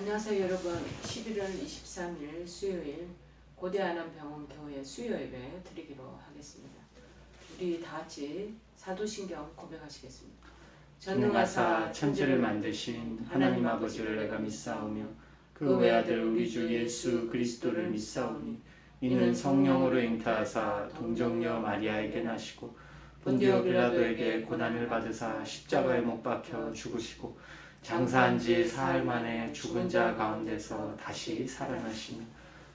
안녕하세요 여러분. 11월 23일 수요일 고대안암병원교회 수요예배 드리기로 하겠습니다. 우리 다같이 사도신경 고백하시겠습니다. 전능하사 천지를 만드신 하나님 아버지를 내가 믿사오며 그 외아들 우리 주 예수 그리스도를 믿사오니 이는 성령으로 잉태하사 동정녀 마리아에게 나시고 본디오 빌라도에게 고난을 받으사 십자가에 못 박혀 죽으시고 장사한 지 사흘 만에 죽은 자 가운데서 다시 살아나시며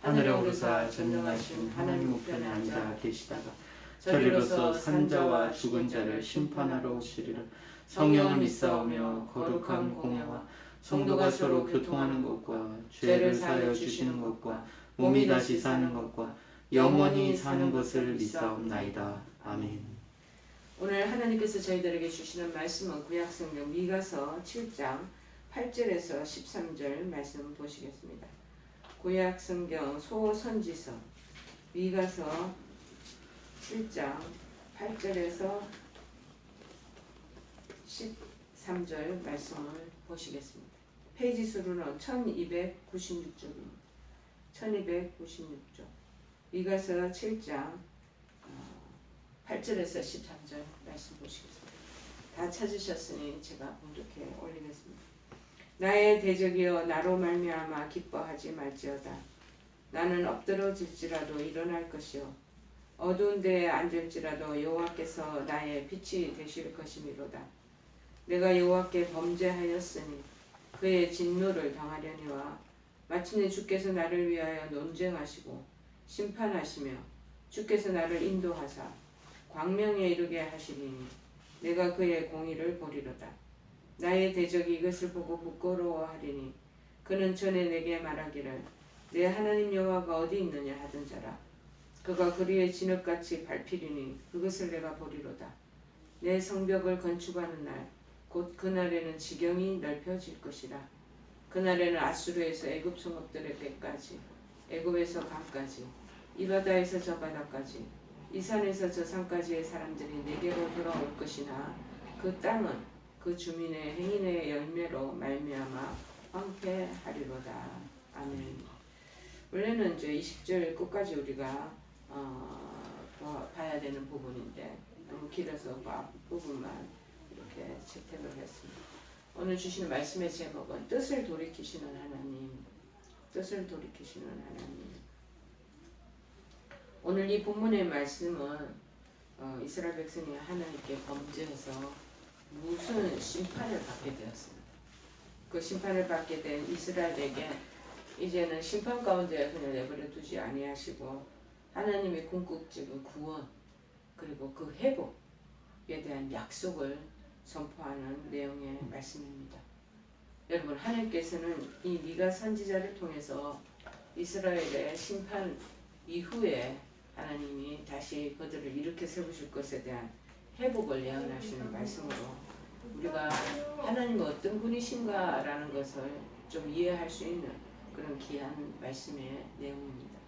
하늘에 오르사 전능하신 하나님 우편에 앉아 계시다가 저리로서 산자와 죽은 자를 심판하러 오시리라. 성령을 믿사오며 거룩한 공예와 성도가 서로 교통하는 것과 죄를 사하여 주시는 것과 몸이 다시 사는 것과 영원히 사는 것을 믿사옵나이다. 아멘. 오늘 하나님께서 저희들에게 주시는 말씀은 구약성경 미가서 7장 8절에서 13절 말씀 보시겠습니다. 구약성경 소선지서 미가서 7장 8절에서 13절 말씀을 보시겠습니다. 페이지 수로는 1296쪽입니다. 1296쪽 미가서 7장 8절에서 13절 말씀 보시겠습니다. 다 찾으셨으니 제가 봉독해 올리겠습니다. 나의 대적이여 나로 말미암아 기뻐하지 말지어다. 나는 엎드러질지라도 일어날 것이요 어두운 데에 앉을지라도 여호와께서 나의 빛이 되실 것이미로다. 내가 여호와께 범죄하였으니 그의 진노를 당하려니와 마침내 주께서 나를 위하여 논쟁하시고 심판하시며 주께서 나를 인도하사 광명에 이르게 하시리니 내가 그의 공의를 보리로다. 나의 대적이 이것을 보고 부끄러워하리니 그는 전에 내게 말하기를 내 하나님 여호와가 어디 있느냐 하던 자라. 그가 그리의 진흙같이 밟히리니 그것을 내가 보리로다. 내 성벽을 건축하는 날 곧 그날에는 지경이 넓혀질 것이라. 그날에는 아수르에서 애굽 성읍들의 배까지 애굽에서 강까지 이 바다에서 저 바다까지 이 산에서 저 산까지의 사람들이 내게로 돌아올 것이나 그 땅은 그 주민의 행인의 열매로 말미암아 황폐하리로다. 아멘. 원래는 이제 20절 끝까지 우리가 봐야 되는 부분인데 너무 길어서 그 앞부분만 이렇게 채택을 했습니다. 오늘 주시는 말씀의 제목은 뜻을 돌이키시는 하나님. 뜻을 돌이키시는 하나님. 오늘 이 본문의 말씀은 이스라엘 백성이 하나님께 범죄해서 무슨 심판을 받게 되었습니다. 그 심판을 받게 된 이스라엘에게 이제는 심판 가운데 그냥 내버려 두지 아니하시고 하나님의 궁극적인 구원 그리고 그 회복에 대한 약속을 선포하는 내용의 말씀입니다. 여러분, 하나님께서는 이 미가 선지자를 통해서 이스라엘의 심판 이후에 하나님이 다시 그들을 일으켜 세우실 것에 대한 회복을 예언하시는 말씀으로 우리가 하나님은 어떤 분이신가라는 것을 좀 이해할 수 있는 그런 귀한 말씀의 내용입니다.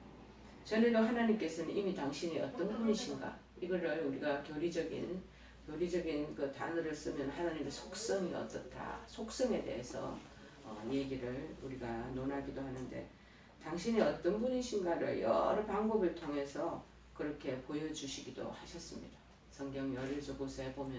전에도 하나님께서는 이미 당신이 어떤 분이신가 이거를 우리가 교리적인 그 단어를 쓰면 하나님의 속성이 어떻다 속성에 대해서 얘기를 우리가 논하기도 하는데 당신이 어떤 분이신가를 여러 방법을 통해서 그렇게 보여주시기도 하셨습니다. 성경 여러 곳에 보면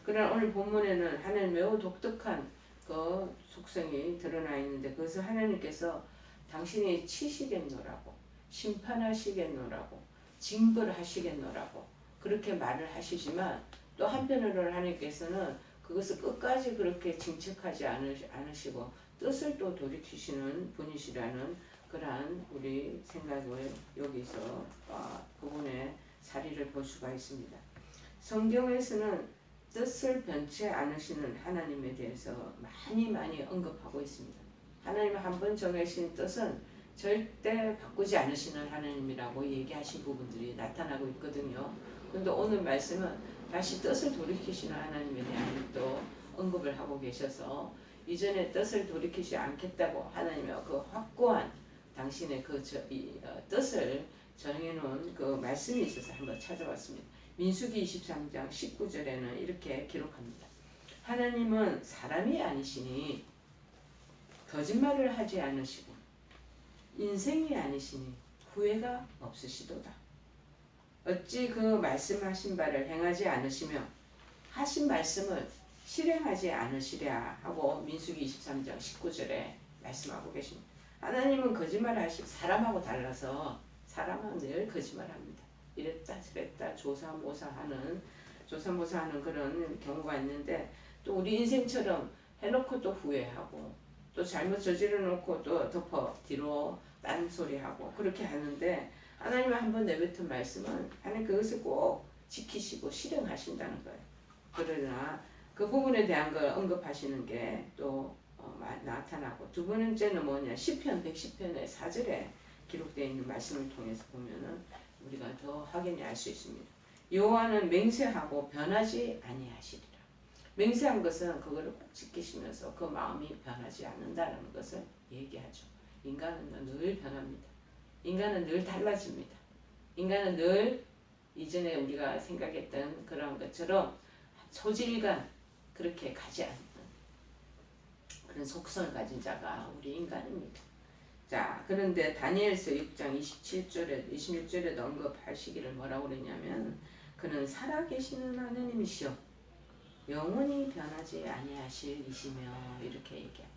그러나 오늘 본문에는 하나님 매우 독특한 그 속성이 드러나 있는데 그것을 하나님께서 당신이 치시겠노라고 심판하시겠노라고 징벌하시겠노라고 그렇게 말을 하시지만 또 한편으로는 하나님께서는 그것을 끝까지 그렇게 징책하지 않으시고 뜻을 또 돌이키시는 분이시라는 그러한 우리 생각을 여기서 그분의 사리를 볼 수가 있습니다. 성경에서는 뜻을 변치 않으시는 하나님에 대해서 많이 언급하고 있습니다. 하나님 한 번 정하신 뜻은 절대 바꾸지 않으시는 하나님이라고 얘기하신 부분들이 나타나고 있거든요. 그런데 오늘 말씀은 다시 뜻을 돌이키시는 하나님에 대한 또 언급을 하고 계셔서 이전에 뜻을 돌이키지 않겠다고 하나님의 그 확고한 당신의 그 뜻을 정해놓은 그 말씀이 있어서 한번 찾아봤습니다. 민수기 23장 19절에는 이렇게 기록합니다. 하나님은 사람이 아니시니 거짓말을 하지 않으시고 인생이 아니시니 후회가 없으시도다. 어찌 그 말씀하신 바를 행하지 않으시며 하신 말씀을 실행하지 않으시랴 하고 민수기 23장 19절에 말씀하고 계십니다. 하나님은 거짓말을 하시고 사람하고 달라서 사람은 늘 거짓말합니다. 이랬다 저랬다 조사모사하는 그런 경우가 있는데 또 우리 인생처럼 해놓고 또 후회하고 또 잘못 저지러 놓고 또 덮어 뒤로 딴소리하고 그렇게 하는데 하나님은 한번 내뱉은 말씀은 하나님 그것을 꼭 지키시고 실행하신다는 거예요. 그러나 그 부분에 대한 걸 언급하시는 게 또 나타나고 두 번째는 뭐냐 시편 110편의 4절에 기록되어 있는 말씀을 통해서 보면은 우리가 더 확연히 알 수 있습니다. 여호와는 맹세하고 변하지 아니하시리라. 맹세한 것은 그거를 꼭 지키시면서 그 마음이 변하지 않는다는 것을 얘기하죠. 인간은 늘 변합니다. 인간은 늘 달라집니다. 인간은 늘 이전에 우리가 생각했던 그런 것처럼 소질간 그렇게 가지 않는 그런 속성을 가진 자가 우리 인간입니다. 자, 그런데 다니엘서 6장 26절에도 언급하시기를 뭐라고 그랬냐면 그는 살아계시는 하느님이시여 영원히 변하지 아니하실 이시며 이렇게 얘기합니다.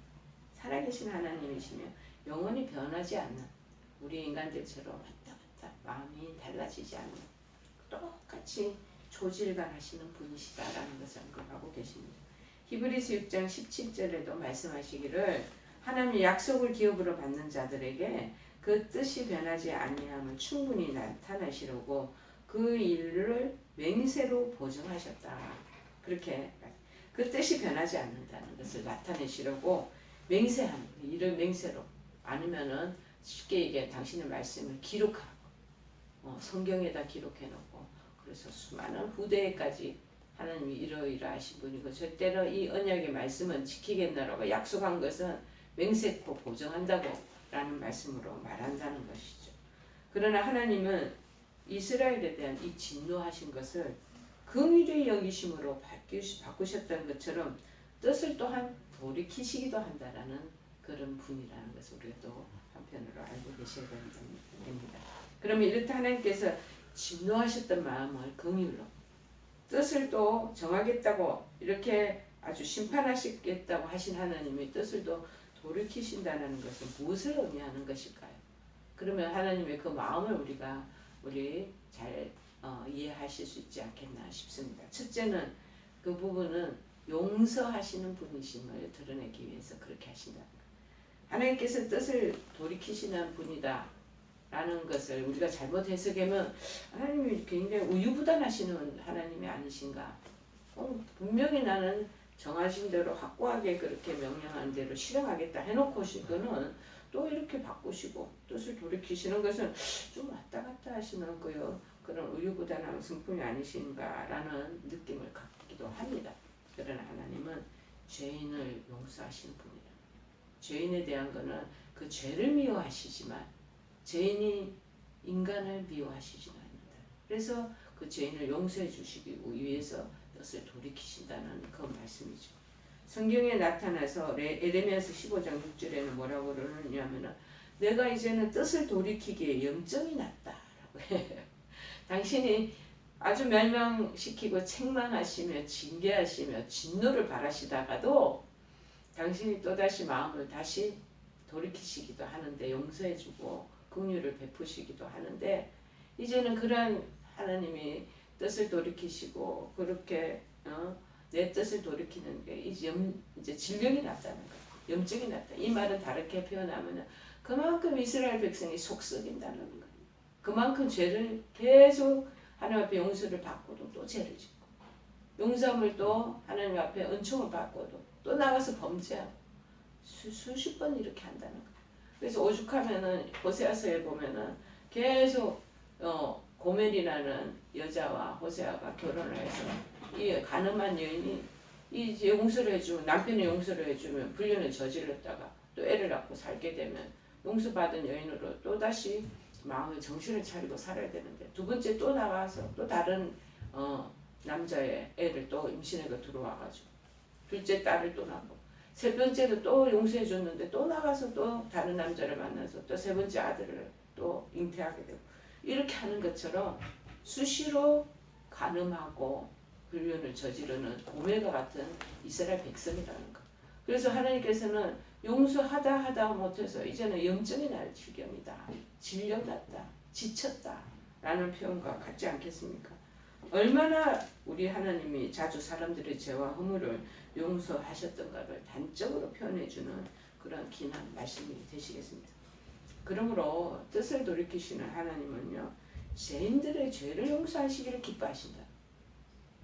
살아계신 하나님이시며 영원히 변하지 않는 우리 인간들처럼 왔다 갔다 마음이 달라지지 않는 똑같이 조질간 하시는 분이시다라는 것을 언급하고 계십니다. 히브리서 6장 17절에도 말씀하시기를 하나님의 약속을 기업으로 받는 자들에게 그 뜻이 변하지 아니함을 충분히 나타내시려고 그 일을 맹세로 보증하셨다. 그렇게 그 뜻이 변하지 않는다는 것을 나타내시려고 맹세하는 이를 맹세로 아니면은 쉽게 얘기해 당신의 말씀을 기록하고 성경에다 기록해놓고 그래서 수많은 후대에까지 하나님이 이러이러하신 분이고 절대로 이 언약의 말씀은 지키겠나라고 약속한 것은 맹세코 보증한다고 라는 말씀으로 말한다는 것이죠. 그러나 하나님은 이스라엘에 대한 이 진노하신 것을 긍휼히 여기심으로 바꾸셨던 것처럼 뜻을 또한 돌이키시기도 한다라는 그런 분이라는 것을 우리가 또 한편으로 알고 계셔야 됩니다. 그러면 이렇게 하나님께서 진노하셨던 마음을 긍휼로 뜻을 또 정하겠다고 이렇게 아주 심판하시겠다고 하신 하나님의 뜻을 또 돌이키신다는 것은 무엇을 의미하는 것일까요? 그러면 하나님의 그 마음을 우리 잘 이해하실 수 있지 않겠나 싶습니다. 첫째는 그 부분은 용서하시는 분이심을 드러내기 위해서 그렇게 하신다. 하나님께서 뜻을 돌이키시는 분이다 라는 것을 우리가 잘못 해석하면 하나님이 굉장히 우유부단하시는 하나님이 아니신가. 분명히 나는 정하신 대로 확고하게 그렇게 명령한 대로 실행하겠다 해놓고 싶거는 또 이렇게 바꾸시고 뜻을 돌이키시는 것은 좀 왔다 갔다 하시는 그런 우유부단한 성품이 아니신가라는 느낌을 갖기도 합니다. 그러나 하나님은 죄인을 용서하시는 분이다. 죄인에 대한 것은 그 죄를 미워하시지만 죄인이 인간을 미워하시지는 않는다. 그래서 그 죄인을 용서해 주시기 위해서 뜻을 돌이키신다는 그 말씀이죠. 성경에 나타나서 에레미야서 15장 6절에는 뭐라고 그러느냐면 내가 이제는 뜻을 돌이키기에 염증이 났다라고 해요. 당신이 아주 멸망시키고 책망하시며 징계하시며 진노를 바라시다가도 당신이 또다시 마음을 다시 돌이키시기도 하는데 용서해주고 긍휼을 베푸시기도 하는데 이제는 그러한 하나님이 뜻을 돌이키시고 그렇게 내 뜻을 돌이키는 게 이제 질병이 났다는 거예요. 염증이 났다. 이 말은 다르게 표현하면 그만큼 이스라엘 백성이 속썩인다는 거예요. 그만큼 죄를 계속 하나님 앞에 용서를 받고도 또 죄를 짓고 용서함을 또 하나님 앞에 은총을 받고도 또 나가서 범죄하고 수십 번 이렇게 한다는 거예요. 그래서 오죽하면은 호세아서에 보면은 계속 고멜이라는 여자와 호세아가 결혼을 해서 이 가늠한 여인이 이 용서를 해주면 남편이 용서를 해주면 불륜을 저질렀다가 또 애를 낳고 살게 되면 용서받은 여인으로 또 다시 마음의 정신을 차리고 살아야 되는데 두 번째 또 나가서 또 다른 남자의 애를 또 임신해서 들어와가지고 둘째 딸을 또 낳고 세 번째로 또 용서해 줬는데 또 나가서 또 다른 남자를 만나서 또 세 번째 아들을 또 잉태하게 되고 이렇게 하는 것처럼 수시로 간음하고 불륜을 저지르는 고멜과 같은 이스라엘 백성이라는 것. 그래서 하나님께서는 용서하다 못해서 이제는 염증이 날 지경이다. 질려났다. 지쳤다. 라는 표현과 같지 않겠습니까? 얼마나 우리 하나님이 자주 사람들의 죄와 허물을 용서하셨던가를 단적으로 표현해주는 그런 귀한 말씀이 되시겠습니다. 그러므로 뜻을 돌이키시는 하나님은요, 죄인들의 죄를 용서하시기를 기뻐하신다.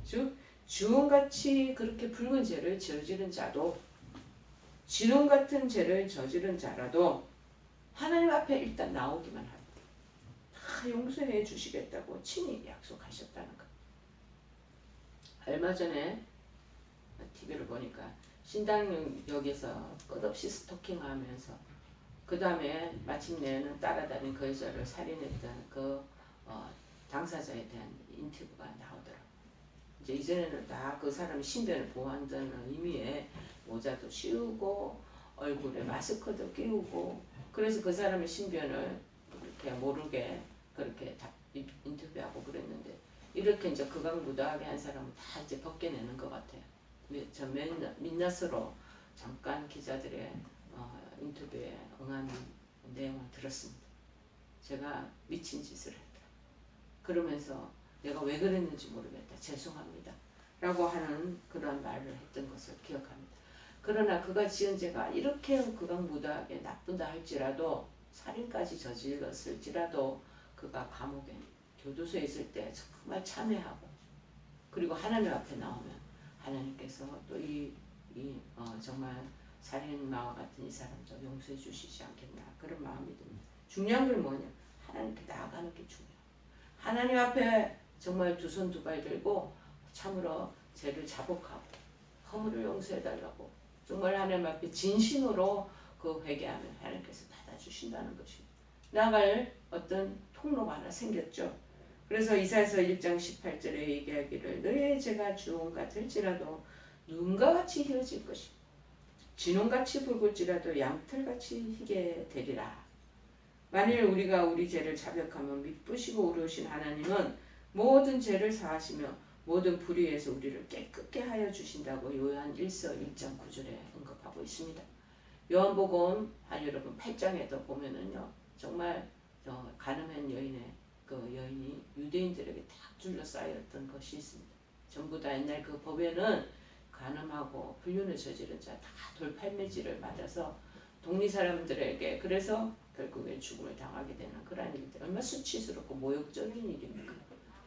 즉 주홍같이 그렇게 붉은 죄를 저지른 자도, 지름 같은 죄를 저지른 자라도 하나님 앞에 일단 나오기만 합니다. 다 용서해 주시겠다고 친히 약속하셨다는 것. 얼마 전에 TV를 보니까 신당역에서 끝없이 스토킹하면서 그 다음에 마침내는 따라다닌 그 여자를 살인했던 그 당사자에 대한 인터뷰가 나오더라고요. 이제 이전에는 다 그 사람의 신변을 보호한다는 의미에 모자도 씌우고 얼굴에 마스크도 끼우고 그래서 그 사람의 신변을 그렇게 모르게 그렇게 인터뷰하고 그랬는데 이렇게 이제 극악무도하게 한 사람은 다 이제 벗겨내는 것 같아요. 저 민낯으로 잠깐 기자들의 인터뷰에 응한 내용을 들었습니다. 제가 미친 짓을 했다. 그러면서 내가 왜 그랬는지 모르겠다. 죄송합니다. 라고 하는 그런 말을 했던 것을 기억합니다. 그러나 그가 지은 죄가 이렇게 극악무도하게 나쁘다 할지라도 살인까지 저질렀을지라도 그가 감옥에 교도소에 있을 때 정말 참회하고 그리고 하나님 앞에 나오면 하나님께서 또 정말 살인마와 같은 이 사람도 용서해 주시지 않겠나 그런 마음이 듭니다. 중요한 건 뭐냐? 하나님께 나아가는 게 중요해요. 하나님 앞에 정말 두 손 두 발 들고 참으로 죄를 자복하고 허물을 용서해달라고 정말 하나님 앞에 진심으로 그 회개하면 하나님께서 받아주신다는 것입니다. 나갈 어떤 통로가 하나 생겼죠. 그래서 이사야서 1장 18절에 얘기하기를 너의 죄가 주홍 같을지라도 눈과 같이 희어질 것이고 진홍같이 붉을지라도 양털같이 희게 되리라. 만일 우리가 우리 죄를 자백하면 미쁘시고 의로우신 하나님은 모든 죄를 사하시며 모든 불의에서 우리를 깨끗게 하여 주신다고 요한 1서 1장 9절에 언급하고 있습니다. 요한복음 여러분 8장에도 보면은요 정말 가늠한 여인의 그 여인이 유대인들에게 딱 둘러싸였던 것이 있습니다. 전부 다 옛날 그 법에는 간음하고 불륜을 저지른 자 다 돌팔매질을 맞아서 독리 사람들에게 그래서 결국에 죽음을 당하게 되는 그런 일들 얼마나 수치스럽고 모욕적인 일입니까?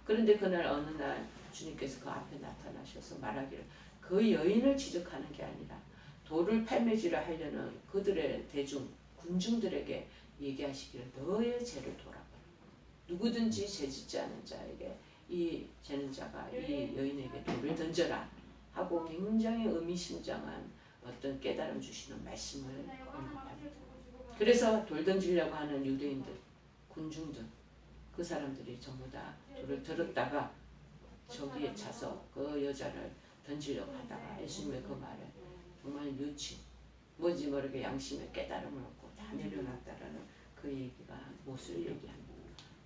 그런데 그날 어느 날 주님께서 그 앞에 나타나셔서 말하기를 그 여인을 지적하는 게 아니라 돌을 팔매질을 하려는 그들의 대중 군중들에게 얘기하시기를 너의 죄를 돌아보라. 누구든지 죄짓지 않은 자에게 이 죄는 자가 이 여인에게 돌을 던져라 하고 굉장히 의미심장한 어떤 깨달음 주시는 말씀을 언급합니다. 그래서 돌 던지려고 하는 유대인들, 군중들, 그 사람들이 전부 다 돌을 들었다가 저기에 차서 그 여자를 던지려고 하다가 예수님의 그 말에 정말 묘치, 뭔지 모르게 양심의 깨달음을 얻고 다 내려놨다라는 그 얘기가 무엇을 얘기합니다.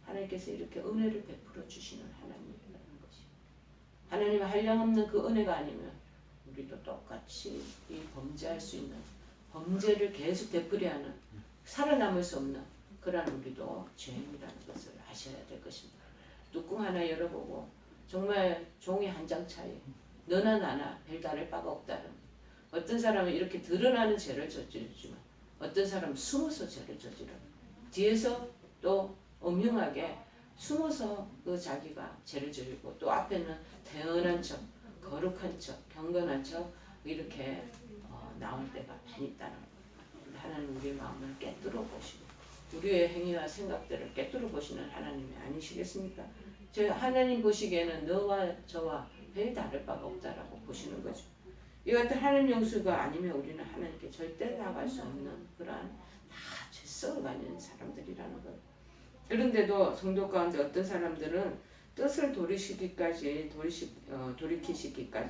하나님께서 이렇게 은혜를 베풀어 주시는 하나님이라는 것이 하나님의 한량없는 그 은혜가 아니면 우리도 똑같이 이 범죄할 수 있는 범죄를 계속 되풀이하는 살아남을 수 없는 그런 우리도 죄인이라는 것을 아셔야 될 것입니다. 뚜껑 하나 열어보고 정말 종이 한 장 차이 너나 나나 별다를 바가 없다는 어떤 사람은 이렇게 드러나는 죄를 저지르지만 어떤 사람은 숨어서 죄를 저지르고 뒤에서 또 엄흉하게 숨어서 그 자기가 죄를 저지르고 또 앞에는 태연한 척 거룩한 척 경건한 척 이렇게 나올 때가 많이 있다는 거예요. 하나님 우리의 마음을 깨뜨려 보시고 우리의 행위와 생각들을 깨뜨려 보시는 하나님이 아니시겠습니까? 하나님 보시기에는 너와 저와 별 다를 바가 없다라고 보시는 거죠. 이 같은 하나님 용서가 아니면 우리는 하나님께 절대 나갈 수 없는 그러한 다 죄성을 가진 사람들이라는 거예요. 그런데도 성도 가운데 어떤 사람들은 뜻을 돌이키시기까지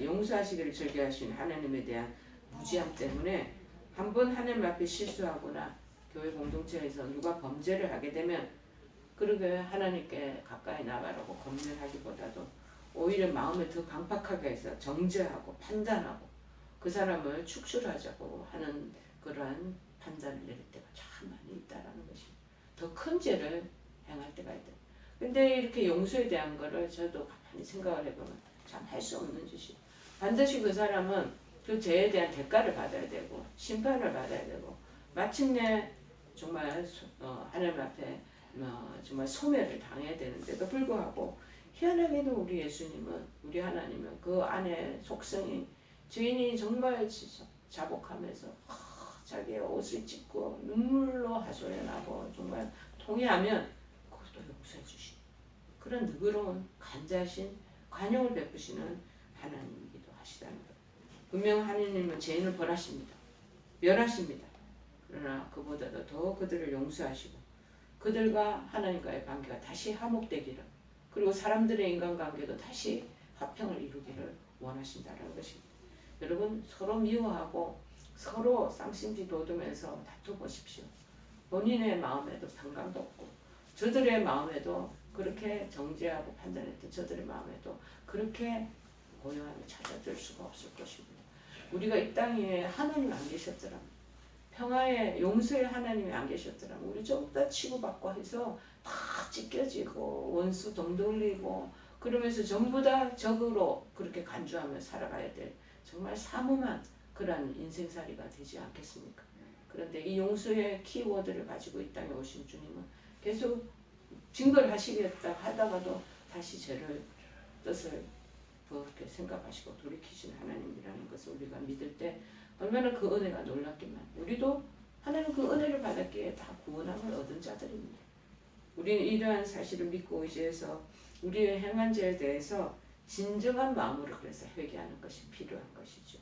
용서하시기를 즐겨하신 하나님에 대한 무지함 때문에 한번 하나님 앞에 실수하거나 교회 공동체에서 누가 범죄를 하게 되면 그러게 하나님께 가까이 나가라고 검열하기보다도 오히려 마음을 더 강팍하게 해서 정죄하고 판단하고 그 사람을 축출하자고 하는 그러한 판단을 내릴 때가 참 많이 있다라는 것이 더 큰 죄를 행할 때가 있다. 근데 이렇게 용서에 대한 거를 저도 가만히 생각을 해보면 참 할 수 없는 짓이 반드시 그 사람은 그 죄에 대한 대가를 받아야 되고 심판을 받아야 되고 마침내 정말 하나님 앞에 정말 소멸을 당해야 되는데도 불구하고 희한하게도 우리 예수님은 우리 하나님은 그 안에 속성이 죄인이 정말 자복하면서 자기의 옷을 찢고 눈물로 하소연하고 정말 통회하면 그것도 용서해 주시고 그런 너그러운 간자신 관용을 베푸시는 하나님이기도 하시다는 것. 분명 하나님은 죄인을 벌하십니다. 멸하십니다. 그러나 그보다도 더 그들을 용서하시고 그들과 하나님과의 관계가 다시 화목되기를 그리고 사람들의 인간관계도 다시 화평을 이루기를 원하신다는 것입니다. 여러분 서로 미워하고 서로 쌍심지 돋으면서 다투보십시오. 본인의 마음에도 평강도 없고 저들의 마음에도 그렇게 정죄하고 판단했던 저들의 마음에도 그렇게 고요함이 찾아들 수가 없을 것입니다. 우리가 이 땅에 하나님 안 계셨더라면 평화의 용서의 하나님이 안 계셨더라면 우리 전부 다 치고받고 해서 다 찢겨지고 원수 동 돌리고 그러면서 전부 다 적으로 그렇게 간주하며 살아가야 될 정말 사무한 그러한 인생살이가 되지 않겠습니까? 그런데 이 용서의 키워드를 가지고 이 땅에 오신 주님은 계속 증거를 하시겠다 하다가도 다시 죄를 뜻을 그렇게 생각하시고 돌이키신 하나님이라는 것을 우리가 믿을 때 얼마나 그 은혜가 놀랍기만 우리도 하나님 그 은혜를 받았기에 다 구원함을 얻은 자들입니다. 우리는 이러한 사실을 믿고 의지해서 우리의 행한 죄에 대해서 진정한 마음으로 그래서 회개하는 것이 필요한 것이죠.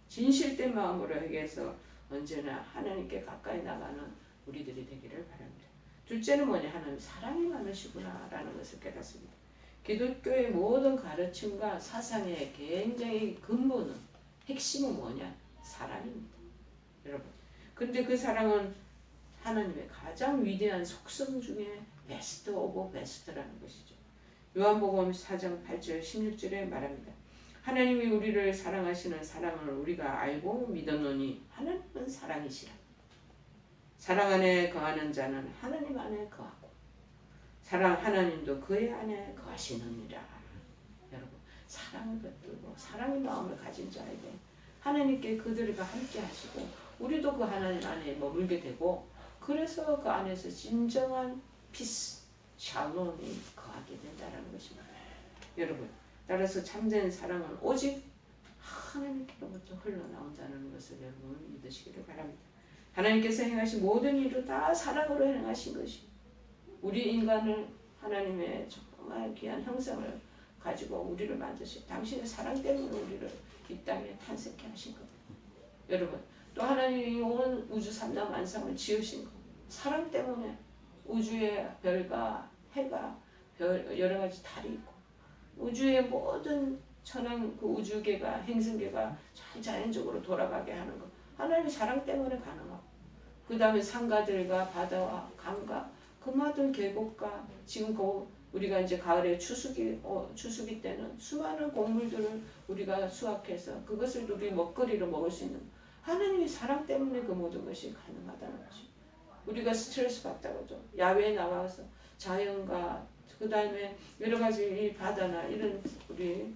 진실된 마음으로 회개해서 언제나 하나님께 가까이 나가는 우리들이 되기를 바랍니다. 둘째는 뭐냐 하나님 사랑이 많으시구나라는 것을 깨닫습니다. 기독교의 모든 가르침과 사상의 굉장히 근본은 핵심은 뭐냐? 사랑입니다. 여러분. 근데 그 사랑은 하나님의 가장 위대한 속성 중에 베스트 오브 베스트라는 것이죠. 요한복음 4장 8절 16절에 말합니다. 하나님이 우리를 사랑하시는 사랑을 우리가 알고 믿었노니 하나님은 사랑이시라. 사랑 안에 거하는 자는 하나님 안에 거하고 사랑 하나님도 그의 안에 거하시느니라. 여러분 사랑을 붙들고 사랑의 마음을 가진 자에게 하나님께 그들과 함께 하시고 우리도 그 하나님 안에 머물게 되고 그래서 그 안에서 진정한 피스, 샬롬이 거하게 된다는 것입니다. 여러분 따라서 참된 사랑은 오직 하나님께로부터 흘러나온다는 것을 여러분 믿으시기를 바랍니다. 하나님께서 행하신 모든 일을 다 사랑으로 행하신 것이 우리 인간을 하나님의 정말 귀한 형상을 가지고 우리를 만드신 당신의 사랑 때문에 우리를 이 땅에 탄생케 하신 겁니다. 여러분 또 하나님이 온 우주 삼라만상을 지으신 것 사랑 때문에 우주의 별과 해가 여러 가지 달이 있고 우주의 모든 천한 그 우주계가 행성계가 잘 자연적으로 돌아가게 하는 것 하나님의 사랑 때문에 가능하고 그 다음에 산가들과 바다와 강과 그 모든 계곡과 지금 우리가 이제 가을에 추수기 때는 수많은 곡물들을 우리가 수확해서 그것을 우리 먹거리로 먹을 수 있는 하나님의 사랑 때문에 그 모든 것이 가능하다는 것이 우리가 스트레스 받다고도 야외에 나와서 자연과 그 다음에 여러 가지 이 바다나 이런 우리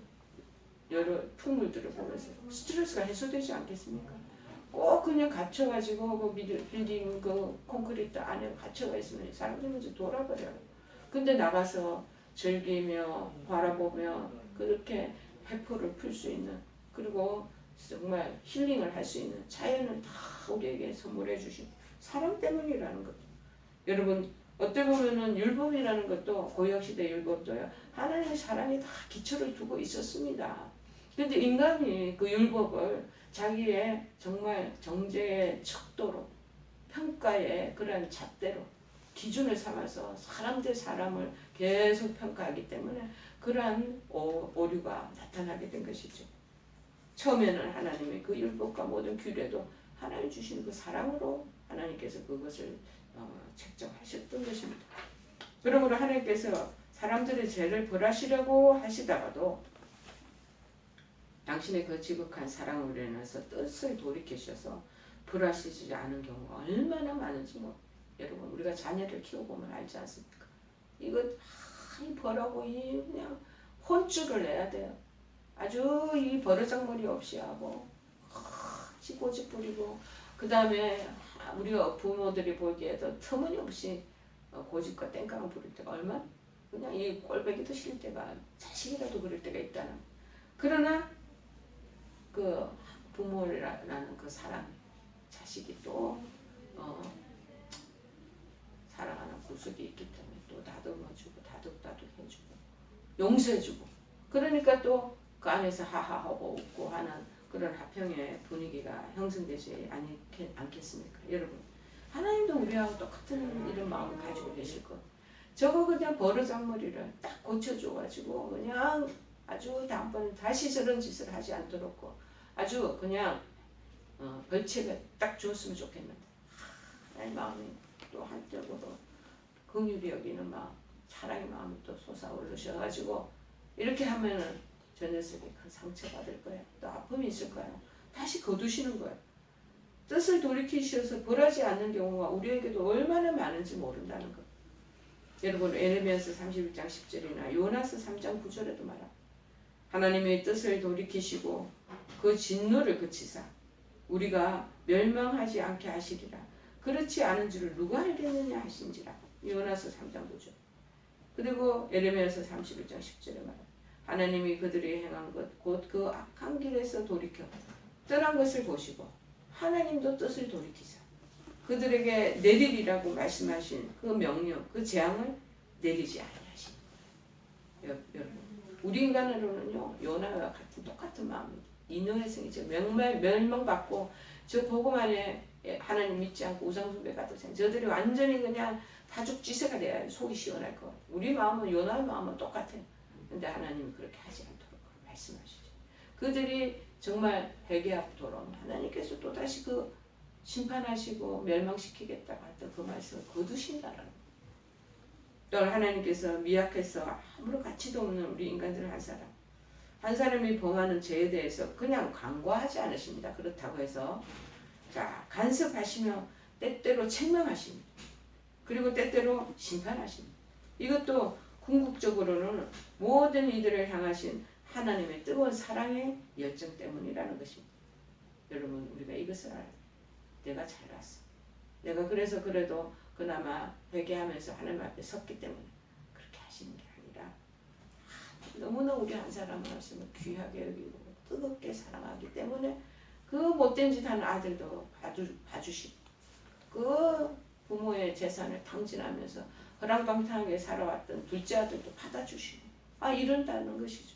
여러 풍물들을 보면서 스트레스가 해소되지 않겠습니까? 꼭 그냥 갇혀가지고 그 빌딩 그 콘크리트 안에 갇혀가 있으면 사람들은 이제 돌아버려요. 근데 나가서 즐기며 바라보며 그렇게 회포를 풀 수 있는 그리고 정말 힐링을 할 수 있는 자연을 다 우리에게 선물해 주신 사랑 때문이라는 거죠. 여러분 어떻게 보면은 율법이라는 것도 고역시대 율법도요. 하나님의 사랑이 다 기초를 두고 있었습니다. 근데 인간이 그 율법을 자기의 정말 정죄의 척도로 평가의 그런 잣대로 기준을 삼아서 사람 대 사람을 계속 평가하기 때문에 그러한 오류가 나타나게 된 것이죠. 처음에는 하나님의 그 율법과 모든 규례도 하나님 주신 그 사랑으로 하나님께서 그것을 책정하셨던 것입니다. 그러므로 하나님께서 사람들의 죄를 벌하시려고 하시다가도 당신의 그 지극한 사랑으로 인해서 뜻을 돌이키셔서 벌하시지 않은 경우가 얼마나 많은지 여러분 우리가 자녀를 키워보면 알지 않습니까? 이거 이 벌하고 이 그냥 혼쭐을 내야 돼요. 아주 이 버르장머리 없이 하고 고집 부리고 그 다음에 우리 부모들이 보기에도 터무니없이 고집과 땡깡을 부릴 때가 얼마나 그냥 이 꼴배기도 싫을 때가 자식이라도 그럴 때가 있다는. 그러나 그 부모라는 그 사랑 자식이 또 사랑하는 구석이 있기 때문에 또 다듬어주고 다독다독해주고 용서해주고 그러니까 또 그 안에서 하하하고 웃고 하는 그런 화평의 분위기가 형성되지 않겠습니까? 여러분 하나님도 우리하고 똑같은 이런 마음을 가지고 계실 것. 저거 그냥 버르장머리를 딱 고쳐줘가지고 그냥 아주 다음번에 다시 저런 짓을 하지 않도록 아주 그냥 벌칙을 딱 줬으면 좋겠는데 하나님 마음이 또 한때보다 긍휼히 여기는 마음 사랑의 마음이 또 솟아오르셔가지고 이렇게 하면은 저 녀석이 큰 상처받을 거야. 또 아픔이 있을 거야. 다시 거두시는 거야. 뜻을 돌이키셔서 벌하지 않는 경우가 우리에게도 얼마나 많은지 모른다는 것. 여러분 에레미야서 31장 10절이나 요나서 3장 9절에도 말합니다. 하나님의 뜻을 돌이키시고 그 진노를 그치사 우리가 멸망하지 않게 하시리라. 그렇지 않은 줄을 누가 알겠느냐 하신지라. 요나서 3장 9절. 그리고 에레미야서 31장 10절에 말합니다. 하나님이 그들이 행한 것 곧 그 악한 길에서 돌이켜 떠난 것을 보시고 하나님도 뜻을 돌이키사 그들에게 내리리라고 말씀하신 그 명령 그 재앙을 내리지 아니하시니. 여러분 우리 인간으로는요 요나와 같은 똑같은 마음입니다. 인노의 성이죠. 멸망받고 저 복음 안에 하나님 믿지 않고 우상숭배 가득 찬 저들이 완전히 그냥 다죽지세가 돼야 속이 시원할 것. 우리 마음은 요나의 마음은 똑같아요. 근데 하나님이 그렇게 하지 않도록 말씀하시죠. 그들이 정말 회개하고 돌아오면 하나님께서 또다시 그 심판하시고 멸망시키겠다고 했던 그 말씀을 거두신다라는 또 하나님께서 미약해서 아무런 가치도 없는 우리 인간들 한 사람이 범하는 죄에 대해서 그냥 간과하지 않으십니다. 그렇다고 해서 자 간섭하시며 때때로 책망하십니다. 그리고 때때로 심판하십니다. 이것도 궁극적으로는 모든 이들을 향하신 하나님의 뜨거운 사랑의 열정 때문이라는 것입니다. 여러분 우리가 이것을 알아야 돼요. 내가 잘났어. 내가 그래서 그래도 그나마 회개하면서 하나님 앞에 섰기 때문에 그렇게 하시는 게 아니라 너무나 우리 한 사람의 말씀을 귀하게 여기고 뜨겁게 사랑하기 때문에 그 못된 짓 하는 아들도 봐주시고 그 부모의 재산을 탕진하면서 허랑방탕하게 살아왔던 둘째 아들도 받아주시고 이런다는 것이죠.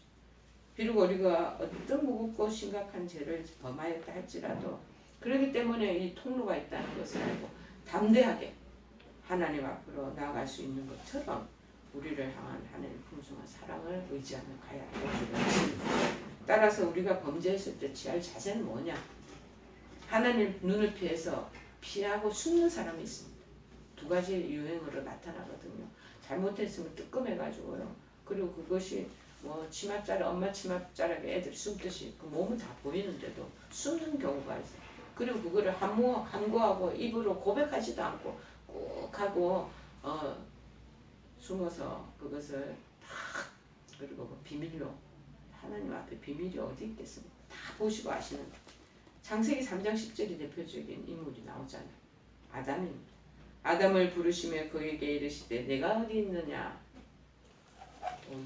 비록 우리가 어떤 무겁고 심각한 죄를 범하였다 할지라도 그렇기 때문에 이 통로가 있다는 것을 알고 담대하게 하나님 앞으로 나아갈 수 있는 것처럼 우리를 향한 하나님의 풍성한 사랑을 의지하며 가야 할 것입니다. 따라서 우리가 범죄했을 때 취할 자세는 뭐냐? 하나님 눈을 피해서 피하고 숨는 사람이 있습니다. 두 가지 유행으로 나타나거든요. 잘못했으면 뜨끔해가지고요. 그리고 그것이 엄마 치맛자락에 애들 숨듯이 그 몸은 다 보이는데도 숨는 경우가 있어요. 그리고 그거를 함구하고 입으로 고백하지도 않고 꾹 하고 숨어서 그것을 다 그리고 비밀로 하나님 앞에 비밀이 어디 있겠습니까? 다 보시고 아시는 창세기 3장 10절이 대표적인 인물이 나오잖아요. 아담입니다. 아담을 부르시며 그에게 이르시되 내가 어디 있느냐.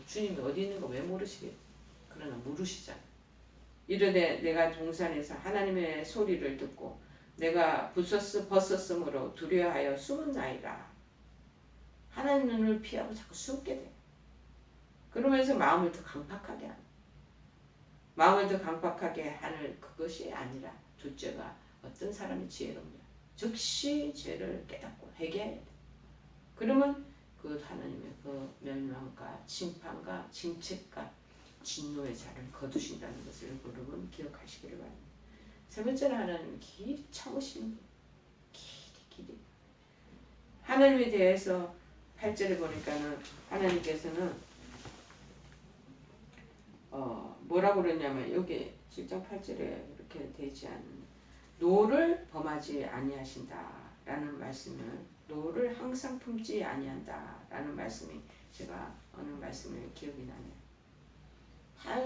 주님이 어디 있는 거 왜 모르시겠? 그러나 물으시잖아요. 이르되 내가 동산에서 하나님의 소리를 듣고 내가 벗었으므로 두려워하여 숨은나이다. 하나님 눈을 피하고 자꾸 숨게 돼. 그러면서 마음을 더 강팍하게 하는. 마음을 더 강팍하게 하는 그것이 아니라 둘째가 어떤 사람이 지혜롭냐. 즉시 죄를 깨닫고 회개해야 돼. 그러면 그 하나님의 그 멸망과 심판과 징책과 진노의 자를 거두신다는 것을 여러분 기억하시기를 바랍니다. 세 번째는 하나님 길이 참으시는 분. 길이. 하나님에 대해서 8절에 보니까는 하나님께서는 뭐라고 그러냐면 여기 7장 8절에 이렇게 되지 않는 노를 범하지 아니하신다라는 말씀을 노를 항상 품지 아니한다라는 말씀이 제가 어느 말씀을 기억이 나네요.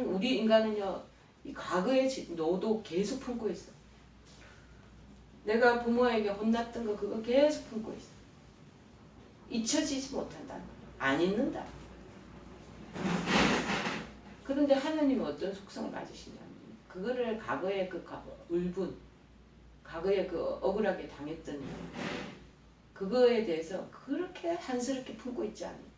우리 인간은요 이 과거의 노도 계속 품고 있어. 내가 부모에게 혼났던 거 그거 계속 품고 있어. 잊혀지지 못한다. 안 잊는다. 그런데 하나님은 어떤 속성을 가지시냐면 그거를 과거의 그 울분, 과거에 그 억울하게 당했던 그거에 대해서 그렇게 한스럽게 품고 있지 않아요.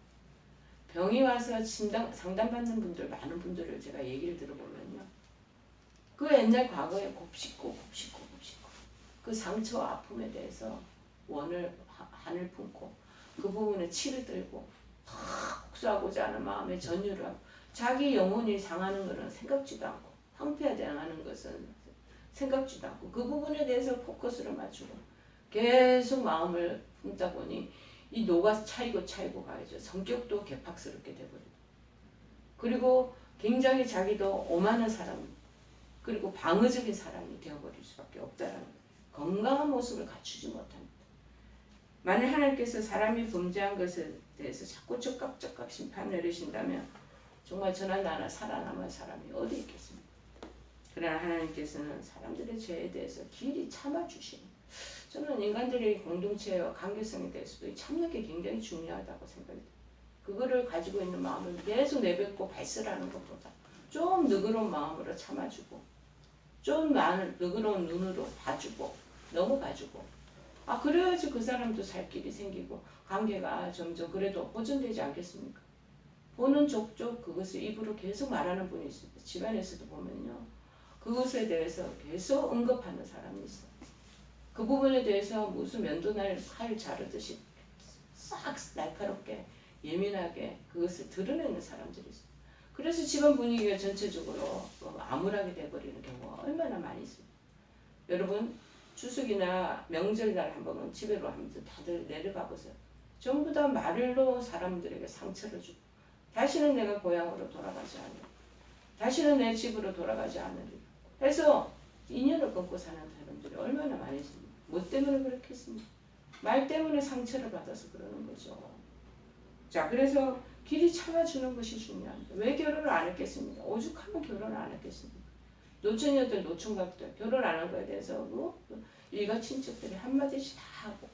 병이 와서 상담받는 분들 많은 분들을 제가 얘기를 들어보면요. 그 옛날 과거에 곱씹고 그 상처와 아픔에 대해서 한을 품고 그 부분에 치를 들고 복수하고자 하는 마음에 전율을 하고 자기 영혼이 상하는 것은 생각지도 않고 황폐화되는 것은 생각지도 않고 그 부분에 대해서 포커스를 맞추고 계속 마음을 품다 보니 이 노가 차이고 가야죠. 성격도 개팍스럽게 돼버리고 그리고 굉장히 자기도 오만한 사람 그리고 방어적인 사람이 되어버릴 수밖에 없다라는 거예요. 건강한 모습을 갖추지 못합니다. 만약 하나님께서 사람이 범죄한 것에 대해서 자꾸 적각 심판 내리신다면 정말 저나 나나 살아남은 사람이 어디 있겠습니까? 그러나 하나님께서는 사람들의 죄에 대해서 길이 참아주시는 저는 인간들의 공동체와 관계성에 대해서도 참는 게 굉장히 중요하다고 생각합니다. 그거를 가지고 있는 마음을 계속 내뱉고 발설하는 것보다 좀 너그러운 마음으로 참아주고 좀 너그러운 눈으로 봐주고 넘어가주고 그래야지 그 사람도 살 길이 생기고 관계가 점점 그래도 보존되지 않겠습니까? 보는 족족 그것을 입으로 계속 말하는 분이 있습니다. 집안에서도 보면요. 그것에 대해서 계속 언급하는 사람이 있어요. 그 부분에 대해서 무슨 면도날 칼 자르듯이 싹 날카롭게 예민하게 그것을 드러내는 사람들이 있어요. 그래서 집안 분위기가 전체적으로 암울하게 돼버리는 경우가 얼마나 많이 있습니다. 여러분 추석이나 명절날 한번 집에로 한번 다들 내려가 보세요. 전부 다 말로 사람들에게 상처를 주고 다시는 내가 고향으로 돌아가지 않으리. 다시는 내 집으로 돌아가지 않으리. 해서 인연을 끊고 사는 사람들이 얼마나 많이 있습니까? 뭐 때문에 그렇게 했습니까? 말 때문에 상처를 받아서 그러는 거죠. 자, 그래서 길이 참아주는 것이 중요합니다. 왜 결혼을 안 했겠습니까? 오죽하면 결혼을 안 했겠습니까? 노처녀들, 노총각들 결혼 안 한 거에 대해서 일가 친척들이 한마디씩 다 하고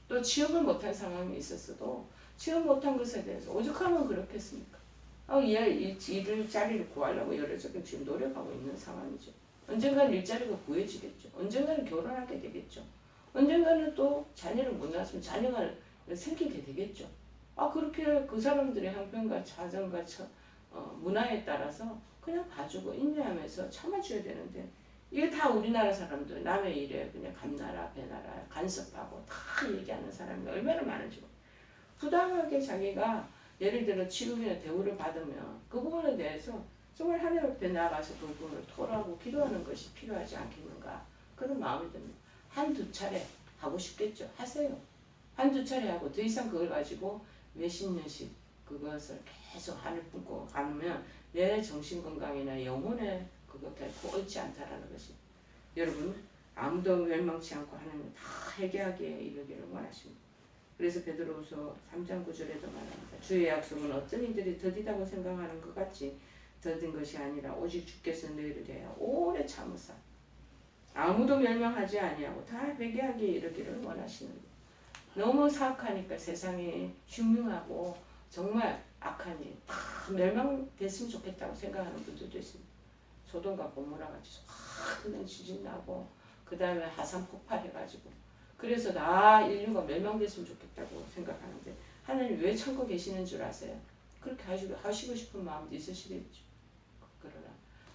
또 취업을 못한 상황이 있었어도 취업 못한 것에 대해서 오죽하면 그렇겠습니까? 일자리를 구하려고 여러저런 지금 노력하고 있는 상황이죠. 언젠가는 일자리가 구해지겠죠. 언젠가는 결혼하게 되겠죠. 언젠가는 또 자녀를 못 낳았으면 자녀가 생기게 되겠죠. 그렇게 그 사람들의 형편과 자정과 문화에 따라서 그냥 봐주고 인내하면서 참아줘야 되는데 이게 다 우리나라 사람들 남의 일에 그냥 감나라 배나라 간섭하고 다 얘기하는 사람이 얼마나 많은지 부당하게 자기가 예를 들어 치료비나 대우를 받으면 그 부분에 대해서 정말 하나님 앞에 나가서 그 부분을 토로하고 기도하는 것이 필요하지 않겠는가 그런 마음이 듭니다. 한두 차례 하고 싶겠죠. 하세요. 한두 차례 하고 더 이상 그걸 가지고 몇십 년씩 그것을 계속 한을 품고 가면 내 정신건강이나 영혼에 그것 결코 옳지 않다라는 것이 여러분 아무도 멸망치 않고 하나님 다 회개하기에 이르기를 원하십니다. 그래서 베드로후서 3장 9절에도 말합니다. 주의 약속은 어떤 이들이 더디다고 생각하는 것 같이 더딘 것이 아니라 오직 주께서 너희를 대하여 오래 참으사 아무도 멸망하지 아니하고 다 회개하기에 이르기를 원하시는 것. 너무 사악하니까 세상이 흉흉하고 정말 악하니 다 멸망됐으면 좋겠다고 생각하는 분들도 있습니다. 소돔과 고모라 같이 그냥 지진 나고 그 다음에 화산 폭발해가지고 그래서 인류가 멸망됐으면 좋겠다고 생각하는데 하나님 왜 참고 계시는 줄 아세요? 그렇게 하시고 싶은 마음도 있으시겠죠. 그러나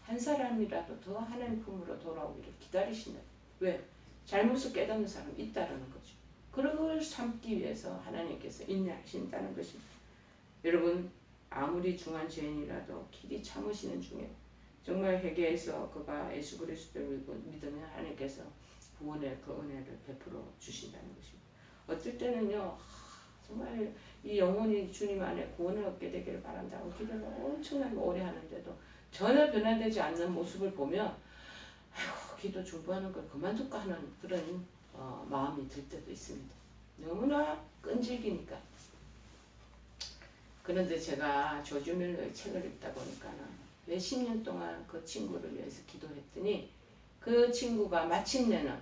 한 사람이라도 더 하나님 품으로 돌아오기를 기다리시는 왜? 잘못을 깨닫는 사람이 있다는 거죠. 그런 걸 참기 위해서 하나님께서 인내하신다는 것입니다. 여러분 아무리 중한 죄인이라도 길이 참으시는 중에 정말 회개해서 그가 예수 그리스도를 믿으면 하나님께서 구원의 그 은혜를 베풀어 주신다는 것입니다. 어떨 때는요 정말 이 영혼이 주님 안에 구원을 얻게 되기를 바란다고 기도를 엄청나게 오래 하는데도 전혀 변화되지 않는 모습을 보면 아이고 기도 중보하는 걸 그만둘까 하는 그런 마음이 들 때도 있습니다. 너무나 끈질기니까. 그런데 제가 조지 밀러의 책을 읽다 보니까는 몇십 년 동안 그 친구를 위해서 기도했더니 그 친구가 마침내는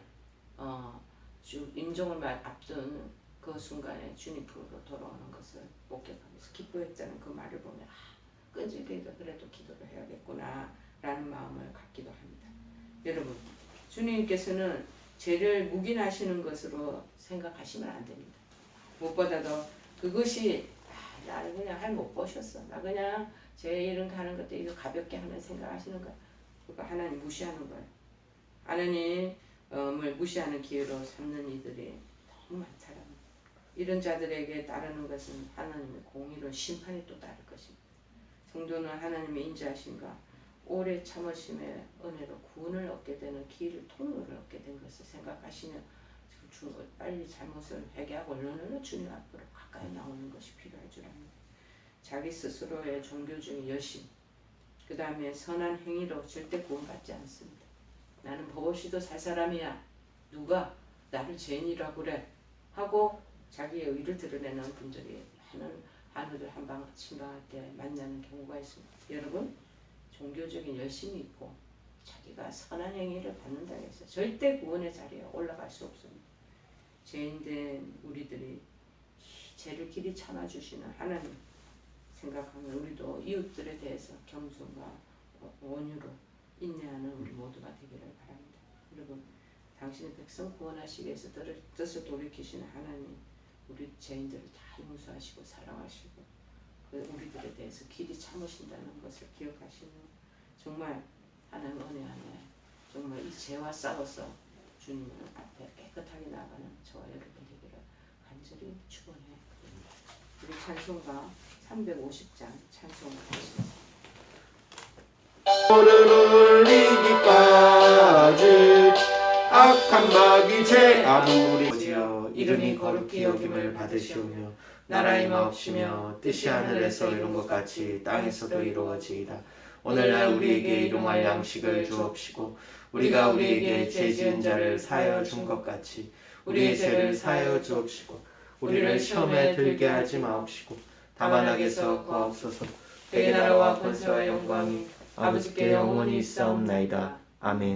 임종을 앞둔 그 순간에 주님 품으로 돌아오는 것을 목격하면서 기뻐했다는 그 말을 보면 끈질기게 그래도 기도를 해야겠구나 라는 마음을 갖기도 합니다. 여러분 주님께서는 죄를 묵인하시는 것으로 생각하시면 안 됩니다. 무엇보다도 그것이 나를 그냥 할 못 보셨어. 나 그냥 제 일은 가는 것도 이거 가볍게 하는 생각하시는 거야. 그거 하나님 무시하는 거예요. 하나님을 무시하는 기회로 삼는 이들이 너무 많더라고요. 이런 자들에게 따르는 것은 하나님의 공의로운 심판이 또 따를 것입니다. 성도는 하나님의 인자하심과 오래 참으심의 은혜로 구원을 얻게 되는 길을 통로를 얻게 된 것을 생각하시며 빨리 잘못을 회개하고 얼른 주님 앞으로 가까이 나오는 것이 필요할 줄 압니다. 자기 스스로의 종교적인 열심, 그 다음에 선한 행위로 절대 구원받지 않습니다. 나는 버거시도 살 사람이야. 누가 나를 죄인이라고 그래 하고 자기의 의를 드러내는 분들이 하늘을 한방 침방할 때 만나는 경우가 있습니다. 여러분 종교적인 열심이 있고 자기가 선한 행위를 받는다 해서 절대 구원의 자리에 올라갈 수 없습니다. 죄인된 우리들이 죄를 길이 참아주시는 하나님 생각하면 우리도 이웃들에 대해서 겸손과 온유로 인내하는 우리 모두가 되기를 바랍니다. 여러분 당신의 백성 구원하시기 위해서 뜻을 돌이키시는 하나님 우리 죄인들을 다 용서하시고 사랑하시고 우리들에 대해서 길이 참으신다는 것을 기억하시는 정말 하나님 은혜 안에 정말 이 죄와 싸워서 주님 앞에 깨끗하게 나가는 저와 여러분 되기를 간절히 축원해 드립니다. 우리 찬송가 350장 찬송하겠습니다. 너를 올리기까지 악한 마귀 제 아무리지어 이름이 거룩히 여김을 받으시오며 나라의 마옵시며 뜻이 하늘에서 이룬 것 같이 땅에서도 이루어지이다. 오늘날 우리에게 일용할 양식을 주옵시고 우리가 우리에게 죄 지은 자를 사하여 준 것 같이 우리의 죄를 사하여 주옵시고 우리를 시험에 들게 하지 마옵시고 다만 악에서 구하옵소서. 그의 나라와 권세와 영광이 아버지께 영원히 있사옵나이다. 아멘.